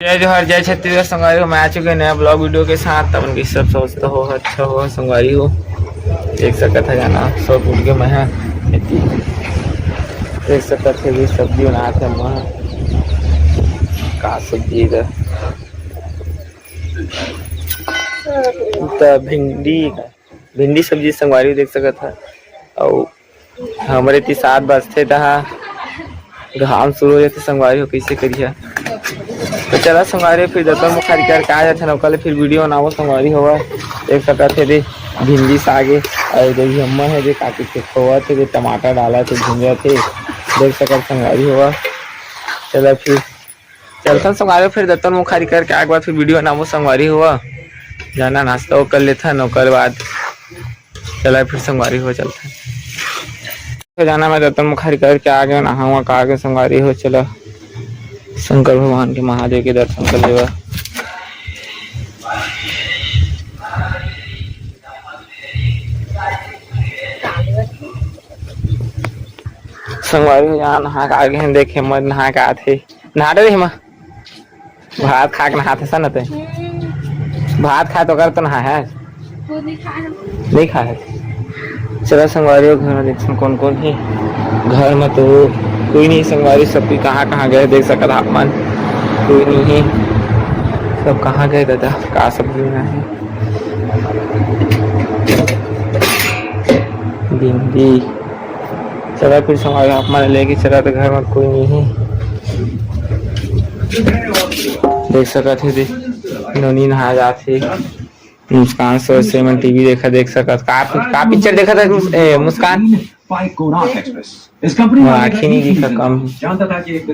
जय जोहर जय छत्तीसगढ़ संगवारी हो। मैं आ चुके नया ब्लॉग वीडियो के साथ। तब उनकी सब सोचता हो अच्छा हो संगवारी हो देख सकत है जाना सब उठ के मैं देख सकत है। सब्जी बनाते हैं वहाँ का सब्जी इधर भिंडी भिंडी सब्जी संगवारी देख सकत है। और हमारे 7 बजते घाम शुरू हो जाते संगवारी हो कैसे करिए। तो चला संगवारी फिर दतन मुखारी करके आ जाते कल फिर वीडियो बनाओ संगवारी होगा देख सकते थे। दे भिंडी सागे और देखिए अम्मा है जो काटी के खोआ थे टमाटर डाला थे भुंजा थे देख सकते संगवारी होगा। चला फिर चलता संगवारी फिर दतन मुखारी करके आगे बाद फिर वीडियो बनाओ संगवारी हुआ जाना नाश्ता वो कर लेता नौकर बाद चला फिर संगवारी हो चलता फिर जाना। मैं दतन मुखारी करके आ गया नहा का आगे संगवारी हो। चला शंकर भगवान के महादेव के दर्शन कर लेगा। संगवारी हो यहाँ नहा के आगे हैं देखे मत नहा के आते नहा रहे हम भात खा के नहाते सन ते भात खा तो कर तो नहा है नहीं खा है। चला संगवारी हो घर में देखते कौन कौन है घर में तो कोई नहीं संगवारी सब कहाँ गए देख सकता अपन कोई नहीं है सब कहाँ गए दादा का सब्जी में है भिंडी। चला फिर संगवारी अपना लेके चला तो घर में कोई नहीं है देख सकते थे नोनी नहा जाते मुस्कान से मैं टीवी देखा देख सकता का पिक्चर देखा था मुस्कान आँखें नहीं दिखा कम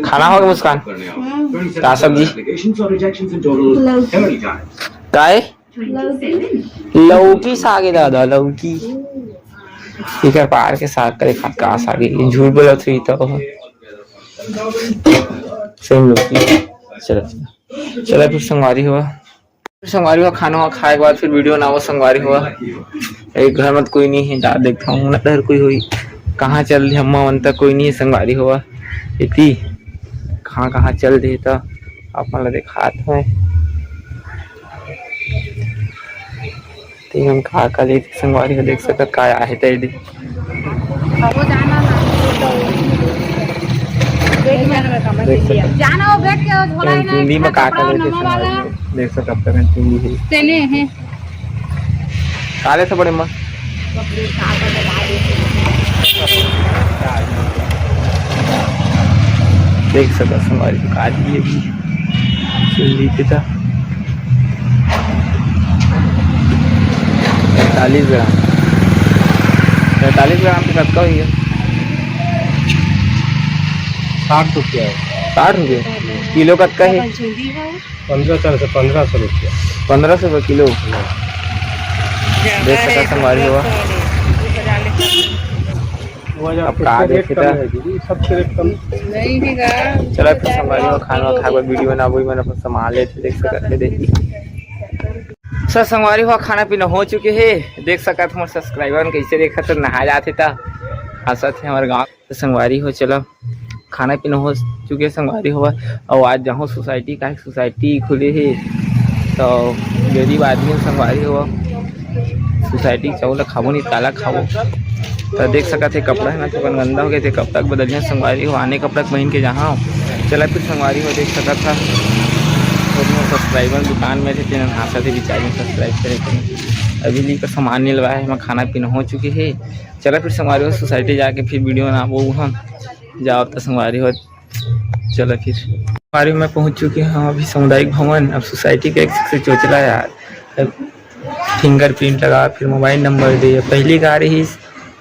खाना होगा मुस्कान का सब्जी काय लौकी सागे दादा लौकी ठीक है पार के साग करे का सागे झूठ बोला थी तो सेम लौकी। चला फिर संगवारी हुआ खाना हुआ खाए के बाद फिर वीडियो ना हो संगवारी हुआ एक घर में कोई नहीं है जा देखता हूँ ना डर कोई हुई कहाँ चल रही अम्मा मन तक कोई नहीं है संगवारी हुआ इतनी कहाँ चल रही तो अपन दिखाते हैं हम खा ले संगवारी को देख सकत का आहे तेडी जाना हो बैठ के झोला है ना हिंदी में का देख सकत तक हिंदी है तेने हैं काले से बड़े मत देख सकत संगवारी को काली है हिंदी के था 45 ग्राम 45 ग्राम की कटका हुई है 60 रुपया है 60 रुपये किलो कटका है 1500 रुपया 1500 रुपये किलो देख सकते संगवारी हुआ अब का देखे सबसे रेट कम नहीं हैगा। चला फिर संगवारी हुआ खाना खा वीडियो बना वही मैंने अपन संभाल लेते देख सकते देखिए सर संगवारी हुआ खाना पीना हो चुके है देख सकत हमारे सब्सक्राइबर कैसे देखा तो नहा जाते था हंसत है हमारे गाँव तो संगवारी हो। चलो खाना पीना हो चुके संगवारी हुआ और आज जाऊँ सोसाइटी का सोसाइटी खुले है तो गरीब आदमी संगवारी हुआ सोसाइटी चावल खाबो नहीं काला खाबो तो देख सकते कपड़ा है ना तो गंदा हो गए थे कब तक बदलिए संगवारी हो आने कपड़ा पहन के जहाँ चला फिर संगवारी हो देख सकता था सब्सक्राइबर दुकान में थे हाथ थे बेचारे सब्सक्राइब करे अभी ली का सामान नहीं लगवाया है मैं खाना पीना हो चुकी है। चला फिर संगवारी हो सोसाइटी जाके फिर वीडियो बना वो हम जाओ तो संगवारी हो। चलो फिर संगवारी में पहुंच चुके हैं हम अभी सामुदायिक भवन अब सोसाइटी का एक से चोचला यार फिंगरप्रिंट लगा फिर मोबाइल नंबर दे पहली गाड़ ही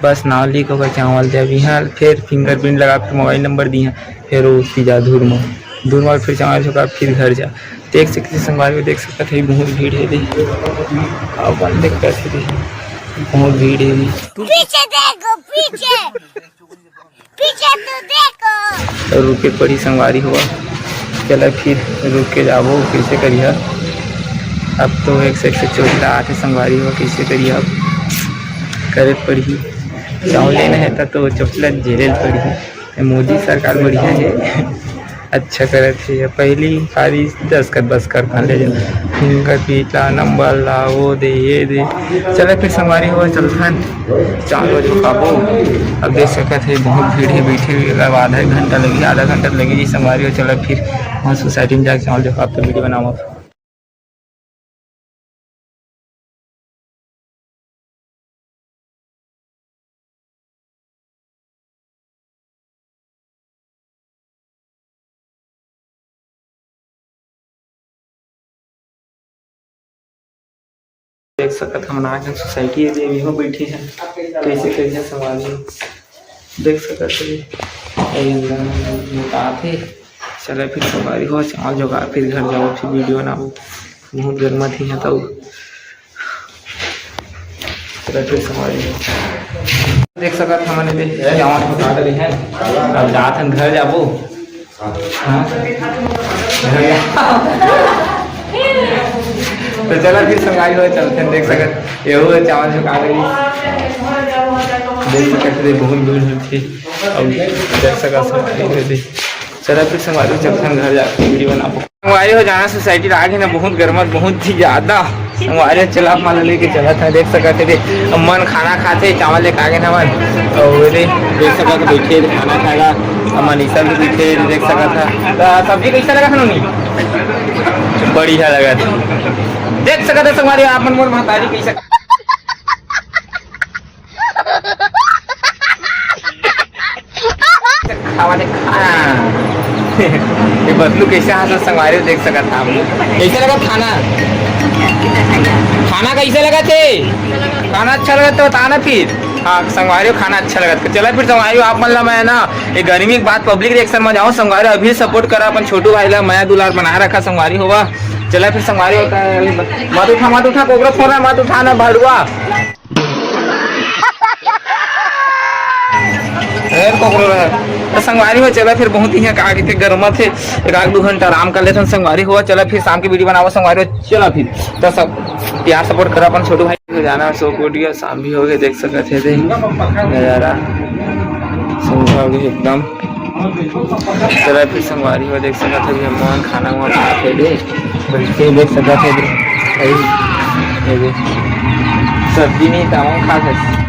बस नाव लीक होकर चावल दे अभी यहाँ फिर फिंगरप्रिंट लगा फिर मोबाइल नंबर दिए फिर वो सीधा धूर मार फिर चावल चुका फिर घर जा देख सकते संगवारी देख सकते थे बहुत भीड़ है अब देख कैसे थे बहुत भीड़ है पीछे देखो पीछे तो देखो तो रुके पड़ी संगवारी हुआ। चला फिर रुक के जाओ कैसे करिए अब तो एक से चोटला आते संगवारी हुआ कैसे करिए अब करे पड़ी चावल लेना है तो चोटला झेले पड़ी मोदी सरकार बढ़िया है अच्छा करे थे पहली सारी 10 कर 10 कर खा ले इनका पीता नंबर ला वो दे ये दे चले फिर संगवारी हुआ चलथन 4 बजे खाबो। अब देख सकते थे बहुत भीड़ है बैठे हुए अगर आधा घंटा लगी जी संगवारी हो चला फिर वहाँ सोसाइटी में जाके चावल देखो आप तो वीडियो बनाओ। देख सकत हम ना सोसाइटी है भी हो बैठी है कैसे कैसे संभाली देख सकत है चले फिर सवारी हो चावल जोगा फिर घर जाओ फिर वीडियो बनाओ बहुत गर्मा थी है तब चले फिर सवारी देख सकत हमने चावल पका डले हैं अब जात हम घर जाबो तो चला फिर संगाई हो चलते हैं देख सकते ये हो चावल जो का गई देख सकते बहुत भीड़ थी और देख सकते चला फिर संगवारी चलते हैं घर जाके वीडियो बनाओ। संगवारी हो जाना सोसाइटी आगे ना बहुत गर्मत बहुत ही ज्यादा संगवारी चला माल लेके चला था देख सकते थे मन खाना खाते चावल लेके आगे ना मन और देख सकते बैठे खाना खाएगा मनीषा भी बैठे देख सकता था सब्जी कैसा लगा था नहीं बढ़िया लगा था देख सकते संगवारी आप मन मोर महतारी कैसा खावा दे ये बदलू कैसे हाथ संगवारी देख सकता था आप कैसे लगा खाना खाना कैसे लगा थे खाना अच्छा लगा तो बताना फिर हाँ संगवारी खाना अच्छा लगा था चला फिर संगवारी आप मतलब मैं ना ये गर्मी के बाद पब्लिक रिएक्शन में जाऊँ संगवारी अभी सपोर्ट करा अपन छोटू भाई ला मैं दुलार बना रखा संगवारी होगा चला फिर संगवारी होता है मत उठा कोबरा फोन है मत उठाना भड़ुआ तो संगवारी हो चला फिर बहुत ही आगे थे गर्मा थे 1-2 घंटा आराम कर लेते संगवारी हुआ चला फिर शाम की वीडियो बनाओ संगवारी हो चला फिर तो सब प्यार सपोर्ट करा अपन छोटू भाई जाना सो कोटिया शाम भी हो गए देख सकते थे नजारा सुबह हो गई एकदम चला फिर संगवारी हो देख सकते थे हम खाना हुआ खाते थे देख सकते थे सब्जी नहीं था खा सकते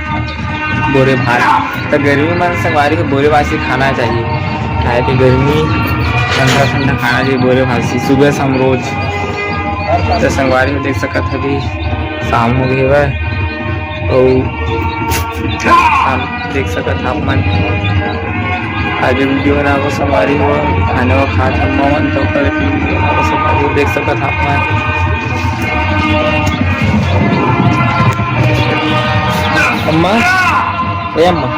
बोरे भात तो गर्मी में संगवारी को बोरे बासी खाना चाहिए खाए कि गर्मी ठंडा ठंडा खाना चाहिए बोरे बासी सुबह शाम रोज तो संगवारी को देख सकते थे भी शाम हो गई है और देख सकते तापमान आज वीडियो बना को संगवारी हो खाने को खा था मन तो संगवारी देख सकते तापमान अम्मा अम्मा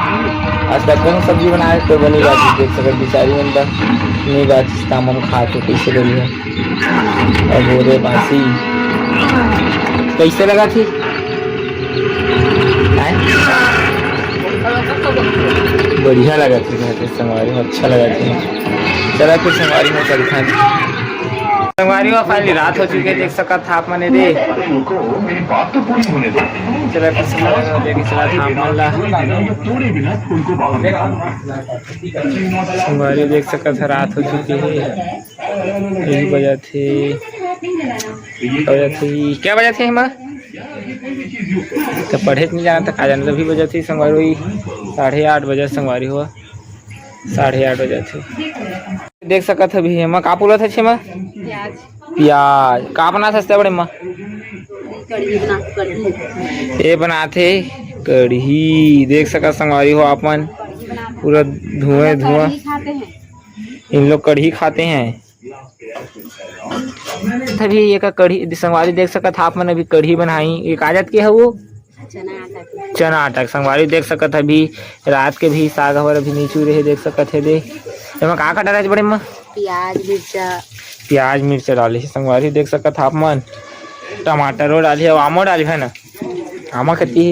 आज तक कौन सब्जी बनाए तो बनी बात देख सकते बेचारी बनता नहीं बात काम हम खा के कैसे लगी है और बोरे बासी कैसे लगा थी बढ़िया लगा थी संगवारी अच्छा लगा थी चला फिर संगवारी में चलता संगवारी में फाइनली रात हो चुकी है देख सकता था आप मैंने दे चला फिर संगवारी देख सकता था रात हो चुकी है यही वजह थी क्या वजह थी हिमा तो पढ़े नहीं जाना था खा जाना तभी वजह थी संगवारी 8:30 बजे संगवारी हुआ 8:30 बजे थे देख सकता था भी हिमा का बोला था छिमा प्याज का बना था बड़े माँ ये बनाते कढ़ी देख सका संगवारी हो आपन पूरा धुआं इन लोग कढ़ी खाते हैं तभी ये का कढ़ी संगवारी देख सका था आपन अभी कढ़ी बनाई एक आदत के है वो चना आटा संगवारी देख सकत अभी रात के भी साग हवर अभी नीचू रहे देख सकत है दे एमा का का डाले बड़े में प्याज मिर्चा डाली संगवारी देख सकत आप मन टमाटर डाली है आमो डाली है ना आमा खेती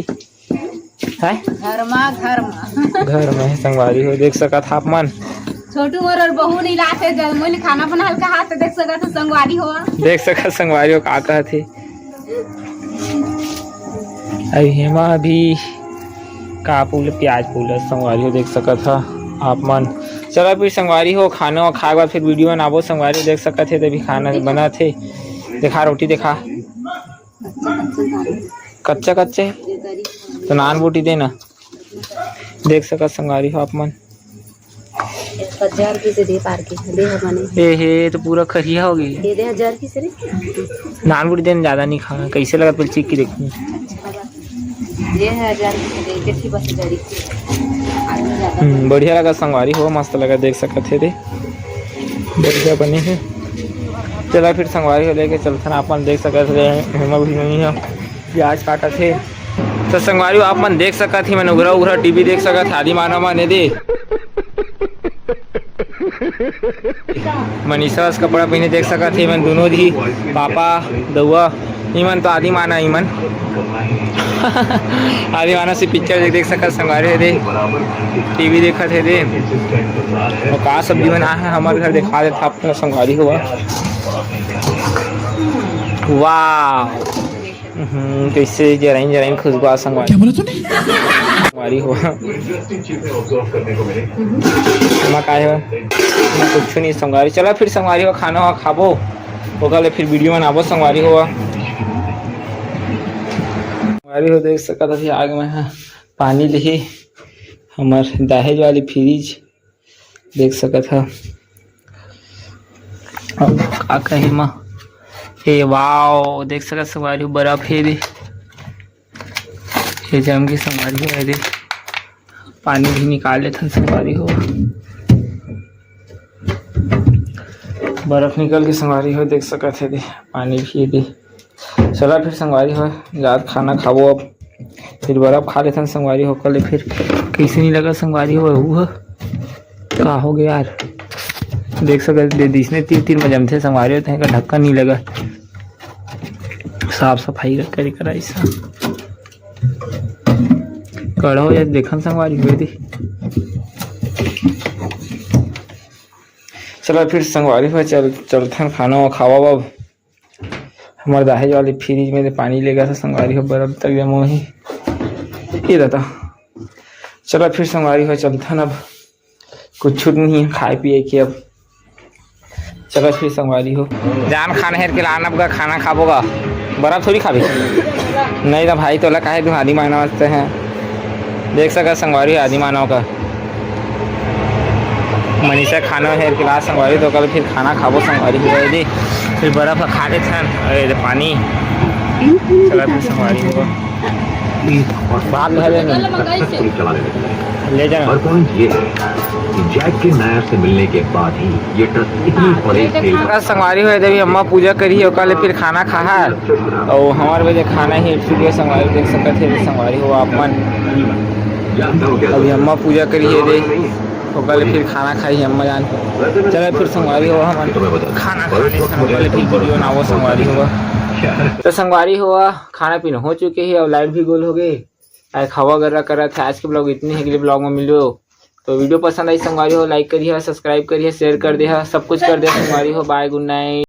है घर में संगवारी हो देख सकत आप मन छोटू और बहू नहीं लाते जब खाना बना हल्का हाथ देख सकत संगवारी हो देख सकत संगवारी हो का कहती अभी हेमा भी का पुल प्याज पुल संगवारी हो देख सकत था आप मन चलो फिर संगवारी हो खाना खाए बाद फिर वीडियो बनाबो संगवारी देख सकत थे तभी खाना बना थे देखा रोटी देखा कच्चा कच्चे तो नान बोटी देना देख सकत संगवारी हो आप मन 1000 की से दे पार की दे हमने हे तो पूरा खरिया हो गई दे 1000 की से रे नान बोटी देना ज्यादा नहीं खाना कैसे लगा पहले चीख के देखनी ये 1000 की से दे के बस जरी बढ़िया लगा संगवारी हो मस्त लगा देख सकत थे बढ़िया बनी है चला फिर संगवारी हो लेके चलते अपन देख सकत थे हेमा भी नहीं है प्याज काटा थे तो संगवारी आप मन देख सकत थी मैंने उघरा उघरा टीवी देख सकत आदि मानव माने दे मनीषा कपड़ा पहने देख सकत थे मैं दोनों दी पापा दउआ ईमन तो आदि माना ईमन आदि माना से पिक्चर देख सकत संगवारी दे टीवी देखा थे दे और का सब्जी बना है हमारे घर दिखा देता अपना संगवारी हुआ वाह कैसे जराइन जराइन खुशबू संगवारी हुआ कुछ नहीं संगवारी चला फिर संगवारी हुआ खाना हुआ खाबो ओकले फिर वीडियो बनाबो संगवारी हुआ संगवारी हो देख सकत थी आग में पानी लिही हमार दहेज वाली फ्रिज देख सकत है का कहे माँ हे वाओ देख सकत संगवारी हो बर्फ है दे ये जम की संगवारी है दे पानी भी निकाल लेते संगवारी हो बर्फ निकल के संगवारी हो देख सकत है दे पानी भी दे चला फिर संगवारी हो रात खाना खाबो अब फिर बर्फ खा लेते संगवारी हो कल फिर कैसे नहीं लगा संगवारी हो वो का हो गया यार देख सकते दिसने तीर तीर में जमते संगवारी होते हैं का ढक्कन नहीं लगा साफ सफाई करे करा ऐसा कड़ा हो जाए देखन संगवारी हुए थी चलो फिर संगवारी हो चलते खाना खावा बाब हमारे दहेज वाली फ्रिज में पानी ले गया था संगवारी हो बर्फ तक जमा ही ये रहता चलो फिर संगवारी हो चलते अब कुछ छूट नहीं है खाए पिए की अब चलो फिर संगवारी हो जान खाना है के लाना का खाना खाबोगा बर्फ थोड़ी खाबी नहीं तो भाई तोला काहे तुम आदि मानव वास्ते हैं देख सका संगवारी आदि मानव का मनीषा खाना है क्लास संगवारी तो कल फिर खाना खाबो संगवारी हो दी फिर बर्फ खा लेते हैं पानी चला फिर संगवारी होगा बात ले जाना और पॉइंट ये है कि जैक के नायर से मिलने के बाद ही ये ट्रक इतनी बड़ी खेल संगवारी हुए देवी अम्मा पूजा करी है कल फिर खाना खा और हमारे वजह खाना ही इसलिए संगवारी देख सकते थे संगवारी हो आप मन अभी अम्मा पूजा करी है दे तो कल फिर खाना खाई अम्मा जान चले फिर संगवारी हुआ हम खाना खाने फिर वीडियो ना वो संगवारी हुआ तो संगवारी हुआ खाना पीना हो चुके हैं और लाइट भी गोल हो गई खावा वगैरह करा था आज के ब्लॉग इतने ही अगले ब्लॉग में मिलो तो वीडियो पसंद आई संगवारी हो लाइक करिए सब्सक्राइब करिए शेयर कर दिया सब कुछ कर दिया संगवारी हो बाय गुड नाइट।